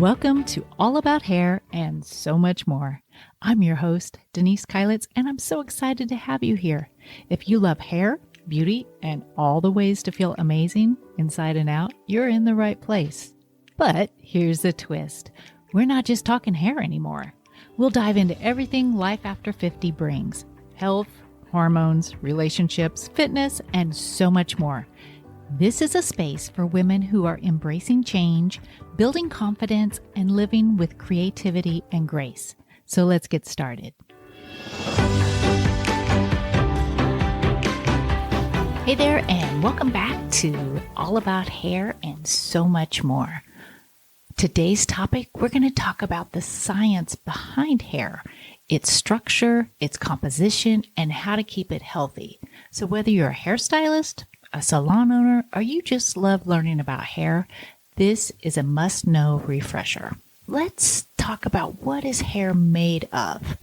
Welcome to All About Hair and so much more. I'm your host, Denise Kylitz, and I'm so excited to have you here. If you love hair, beauty, and all the ways to feel amazing inside and out, you're in the right place. But here's the twist. We're not just talking hair anymore. We'll dive into everything life after 50 brings. Health, hormones, relationships, fitness, and so much more. This is a space for women who are embracing change, building confidence, and living with creativity and grace. So let's get started. Hey there, and welcome back to All About Hair and so much more. Today's topic, we're going to talk about the science behind hair, its structure, its composition, and how to keep it healthy. So whether you're a hairstylist, a salon owner, or you just love learning about hair, this is a must-know refresher. Let's talk about what is hair made of.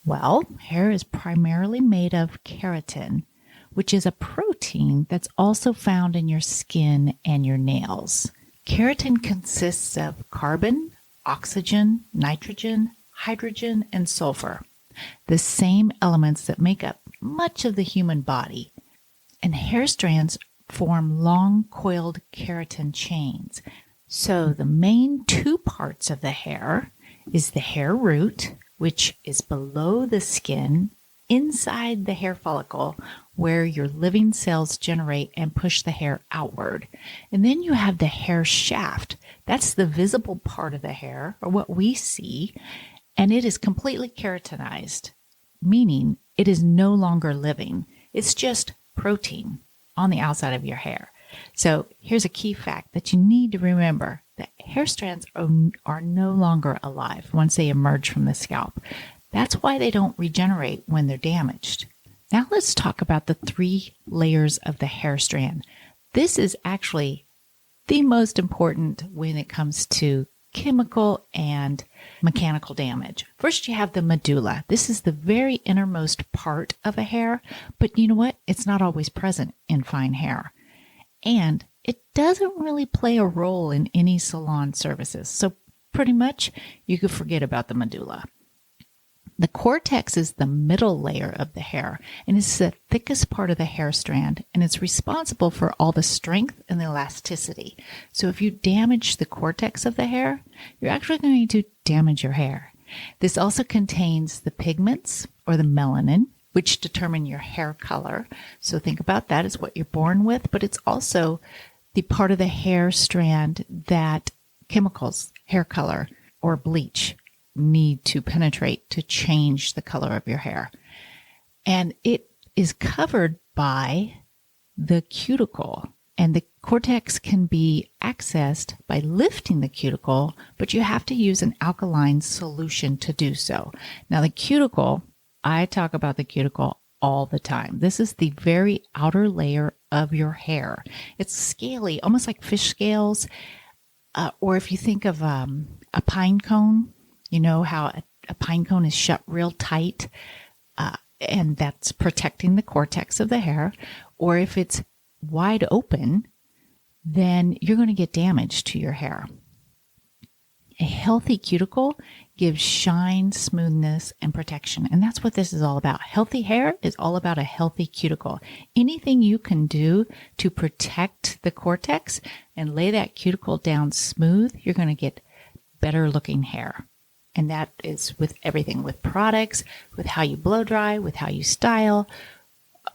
Well, hair is primarily made of keratin, which is a protein that's also found in your skin and your nails. Keratin consists of carbon, oxygen, nitrogen, hydrogen, and sulfur, the same elements that make up much of the human body. And hair strands form long coiled keratin chains. So the main two parts of the hair is the hair root, which is below the skin, inside the hair follicle, where your living cells generate and push the hair outward. And then you have the hair shaft. That's the visible part of the hair, or what we see, and it is completely keratinized, meaning it is no longer living. It's just protein on the outside of your hair. So here's a key fact that you need to remember. That hair strands are no longer alive once they emerge from the scalp. That's why they don't regenerate when they're damaged. Now let's talk about the 3 layers of the hair strand. This is actually the most important when it comes to chemical and mechanical damage. First, you have the medulla. This is the very innermost part of a hair, but you know what? It's not always present in fine hair. And it doesn't really play a role in any salon services. So pretty much you could forget about the medulla. The cortex is the middle layer of the hair, and it's the thickest part of the hair strand, and it's responsible for all the strength and the elasticity. So if you damage the cortex of the hair, you're actually going to damage your hair. This also contains the pigments, or the melanin, which determine your hair color. So think about that as what you're born with, but it's also the part of the hair strand that chemicals, hair color, or bleach need to penetrate to change the color of your hair. And it is covered by the cuticle. And the cortex can be accessed by lifting the cuticle, but you have to use an alkaline solution to do so. Now the cuticle, I talk about the cuticle all the time. This is the very outer layer of your hair. It's scaly, almost like fish scales. Or if you think of a pine cone, you know how a pine cone is shut real tight, and that's protecting the cortex of the hair. Or if it's wide open, then you're going to get damage to your hair. A healthy cuticle gives shine, smoothness, and protection. And that's what this is all about. Healthy hair is all about a healthy cuticle. Anything you can do to protect the cortex and lay that cuticle down smooth, you're going to get better looking hair. And that is with everything, with products, with how you blow dry, with how you style,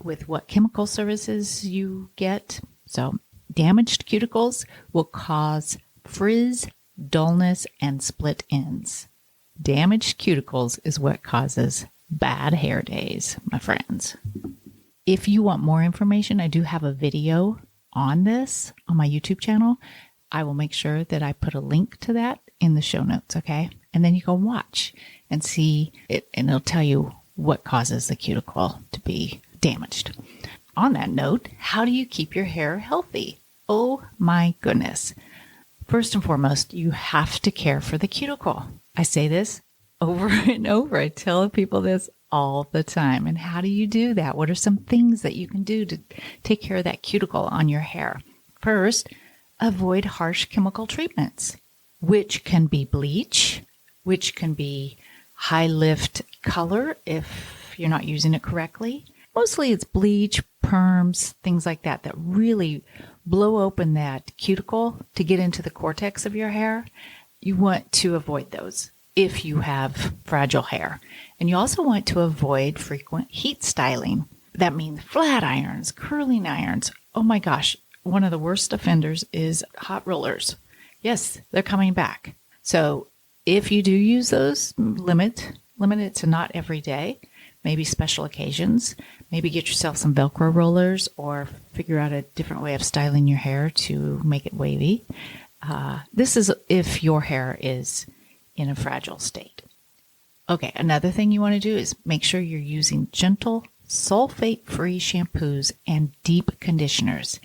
with what chemical services you get. So damaged cuticles will cause frizz, dullness, and split ends. Damaged cuticles is what causes bad hair days, my friends. If you want more information, I do have a video on this on my YouTube channel. I will make sure that I put a link to that in the show notes, okay? And then you can watch and see it, and it'll tell you what causes the cuticle to be damaged. On that note, how do you keep your hair healthy? Oh my goodness. First and foremost, you have to care for the cuticle. I say this over and over. I tell people this all the time. And how do you do that? What are some things that you can do to take care of that cuticle on your hair? First, avoid harsh chemical treatments. which can be bleach, which can be high lift color if you're not using it correctly. Mostly it's bleach, perms, things like that that really blow open that cuticle to get into the cortex of your hair. You want to avoid those if you have fragile hair. And you also want to avoid frequent heat styling. That means flat irons, curling irons. Oh my gosh, one of the worst offenders is hot rollers. Yes, they're coming back. So if you do use those, limit it to not every day, maybe special occasions. Maybe get yourself some Velcro rollers or figure out a different way of styling your hair to make it wavy. This is if your hair is in a fragile state. Okay, another thing you want to do is make sure you're using gentle, sulfate-free shampoos and deep conditioners.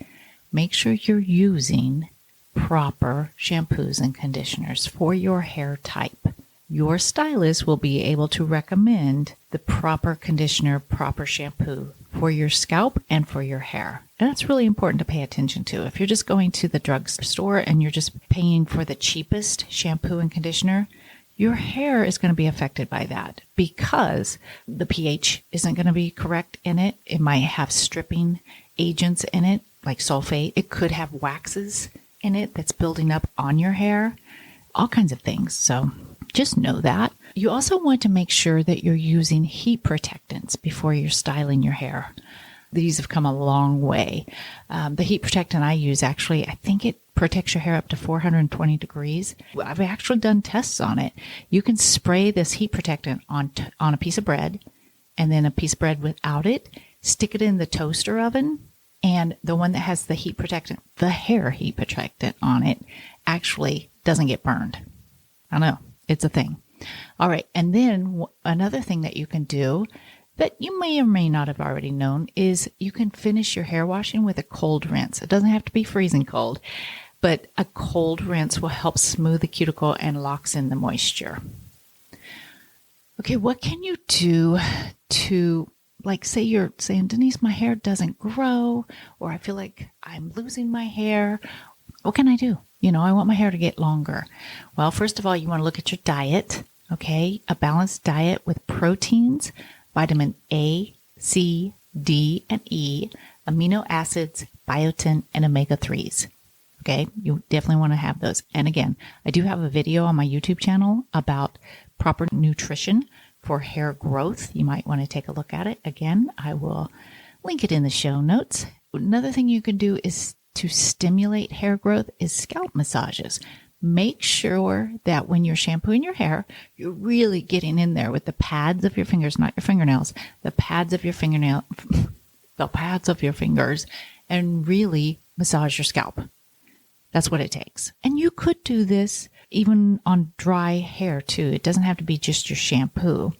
Make sure you're using proper shampoos and conditioners for your hair type. Your stylist will be able to recommend the proper conditioner, proper shampoo for your scalp and for your hair. And that's really important to pay attention to. If you're just going to the drugstore and you're just paying for the cheapest shampoo and conditioner, your hair is going to be affected by that because the pH isn't going to be correct in it. It might have stripping agents in it, like sulfate. It could have waxes in it that's building up on your hair, all kinds of things. So just know that. You also want to make sure that you're using heat protectants before you're styling your hair. These have come a long way. The heat protectant I use, actually, I think it protects your hair up to 420 degrees. I've actually done tests on it. You can spray this heat protectant on a piece of bread and then a piece of bread without it, stick it in the toaster oven, and the one that has the heat protectant, the hair heat protectant on it, actually doesn't get burned. I know, it's a thing. All right, and then another thing that you can do that you may or may not have already known is you can finish your hair washing with a cold rinse. It doesn't have to be freezing cold, but a cold rinse will help smooth the cuticle and locks in the moisture. Okay, what can you do to, like, say you're saying, Denise, my hair doesn't grow, or I feel like I'm losing my hair. What can I do? I want my hair to get longer. Well, first of all, you want to look at your diet, okay? A balanced diet with proteins, vitamin A, C, D, and E, amino acids, biotin, and omega-3s. Okay, you definitely want to have those. And again, I do have a video on my YouTube channel about proper nutrition for hair growth. You might want to take a look at it. Again, I will link it in the show notes. Another thing you can do is to stimulate hair growth is scalp massages. Make sure that when you're shampooing your hair, you're really getting in there with the pads of your fingers, not your fingernails, the pads of your fingers, and really massage your scalp. That's what it takes. And you could do this even on dry hair too. It doesn't have to be just your shampoo.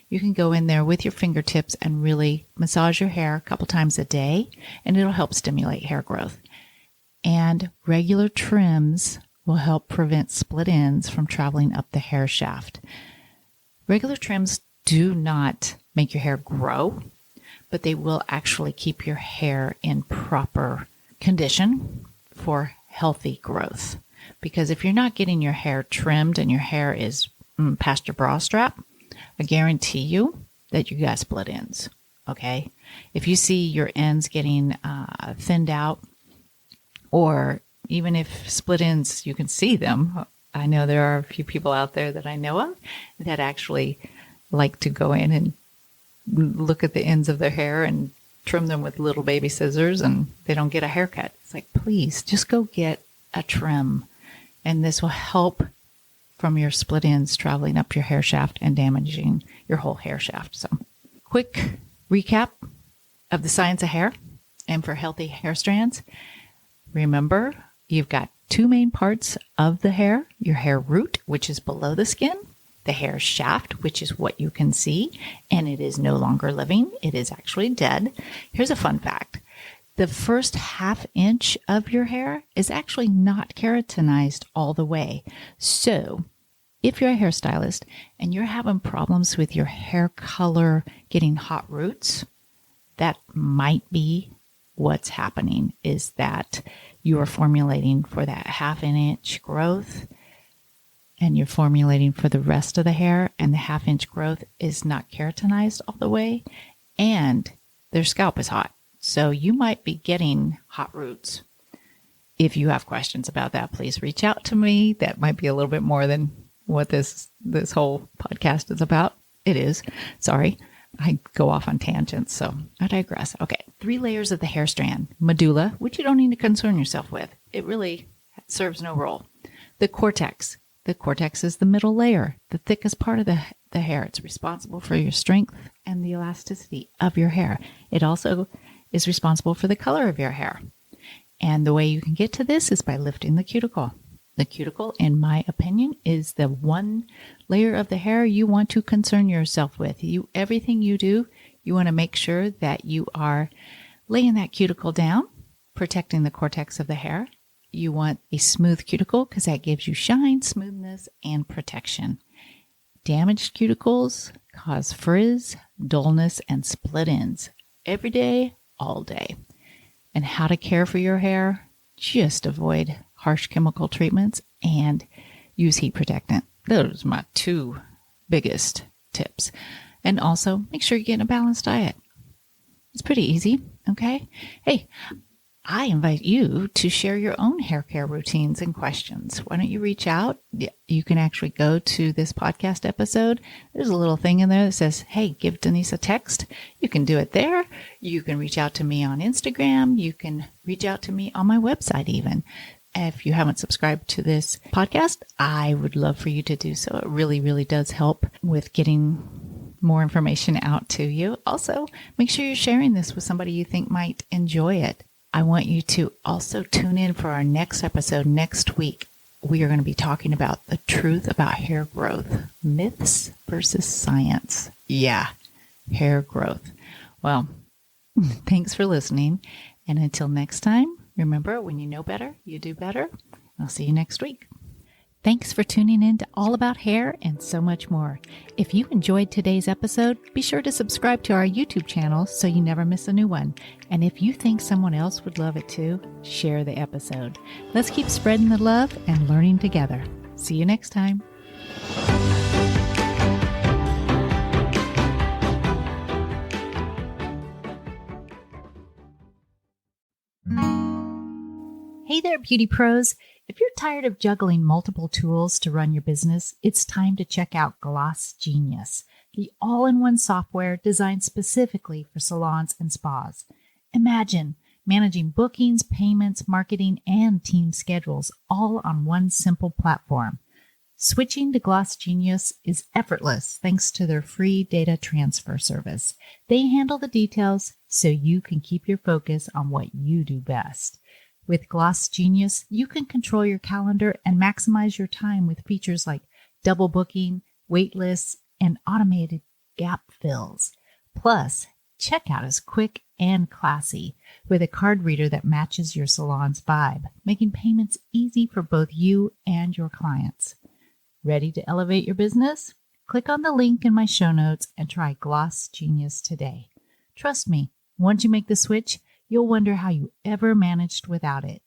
You can go in there with your fingertips and really massage your hair a couple times a day, and it'll help stimulate hair growth. And regular trims will help prevent split ends from traveling up the hair shaft. Regular trims do not make your hair grow, but they will actually keep your hair in proper condition for healthy growth. Because if you're not getting your hair trimmed and your hair is past your bra strap, I guarantee you that you got split ends, okay? If you see your ends getting thinned out, or even if split ends, you can see them. I know there are a few people out there that I know of that actually like to go in and look at the ends of their hair and trim them with little baby scissors, and they don't get a haircut. It's like, please, just go get a trim, and this will help from your split ends traveling up your hair shaft and damaging your whole hair shaft. So, quick recap of the science of hair and for healthy hair strands. Remember, you've got two main parts of the hair: your hair root, which is below the skin, the hair shaft, which is what you can see, and it is no longer living. It is actually dead. Here's a fun fact. The first ½ inch of your hair is actually not keratinized all the way. So if you're a hairstylist and you're having problems with your hair color getting hot roots, that might be what's happening, is that you are formulating for that ½ inch growth and you're formulating for the rest of the hair and the half-inch growth is not keratinized all the way, and their scalp is hot. So you might be getting hot roots. If you have questions about that, please reach out to me. That might be a little bit more than what this whole podcast is about. It is. Sorry. I go off on tangents, so I digress. Okay. 3 layers of the hair strand. Medulla, which you don't need to concern yourself with. It really serves no role. The cortex. The cortex is the middle layer, the thickest part of the hair. It's responsible for your strength and the elasticity of your hair. It also is responsible for the color of your hair. And the way you can get to this is by lifting the cuticle. The cuticle, in my opinion, is the one layer of the hair you want to concern yourself with. Everything you do, you want to make sure that you are laying that cuticle down, protecting the cortex of the hair. You want a smooth cuticle because that gives you shine, smoothness, and protection. Damaged cuticles cause frizz, dullness, and split ends every day, all day. And how to care for your hair? Just avoid harsh chemical treatments and use heat protectant. Those are my 2 biggest tips. And also make sure you're getting a balanced diet. It's pretty easy, okay? Hey, I invite you to share your own hair care routines and questions. Why don't you reach out? You can actually go to this podcast episode. There's a little thing in there that says, hey, give Denise a text. You can do it there. You can reach out to me on Instagram. You can reach out to me on my website even. If you haven't subscribed to this podcast, I would love for you to do so. It really, really does help with getting more information out to you. Also, make sure you're sharing this with somebody you think might enjoy it. I want you to also tune in for our next episode next week. We are going to be talking about the truth about hair growth, myths versus science. Yeah, hair growth. Well, thanks for listening. And until next time, remember, when you know better, you do better. I'll see you next week. Thanks for tuning in to All About Hair and so much more. If you enjoyed today's episode, be sure to subscribe to our YouTube channel so you never miss a new one. And if you think someone else would love it too, share the episode. Let's keep spreading the love and learning together. See you next time. Hey there, beauty pros. If you're tired of juggling multiple tools to run your business, it's time to check out Gloss Genius, the all-in-one software designed specifically for salons and spas. Imagine managing bookings, payments, marketing, and team schedules all on one simple platform. Switching to Gloss Genius is effortless thanks to their free data transfer service. They handle the details so you can keep your focus on what you do best. With Gloss Genius, you can control your calendar and maximize your time with features like double booking, wait lists, and automated gap fills. Plus, checkout is quick and classy with a card reader that matches your salon's vibe, making payments easy for both you and your clients. Ready to elevate your business? Click on the link in my show notes and try Gloss Genius today. Trust me, once you make the switch, you'll wonder how you ever managed without it.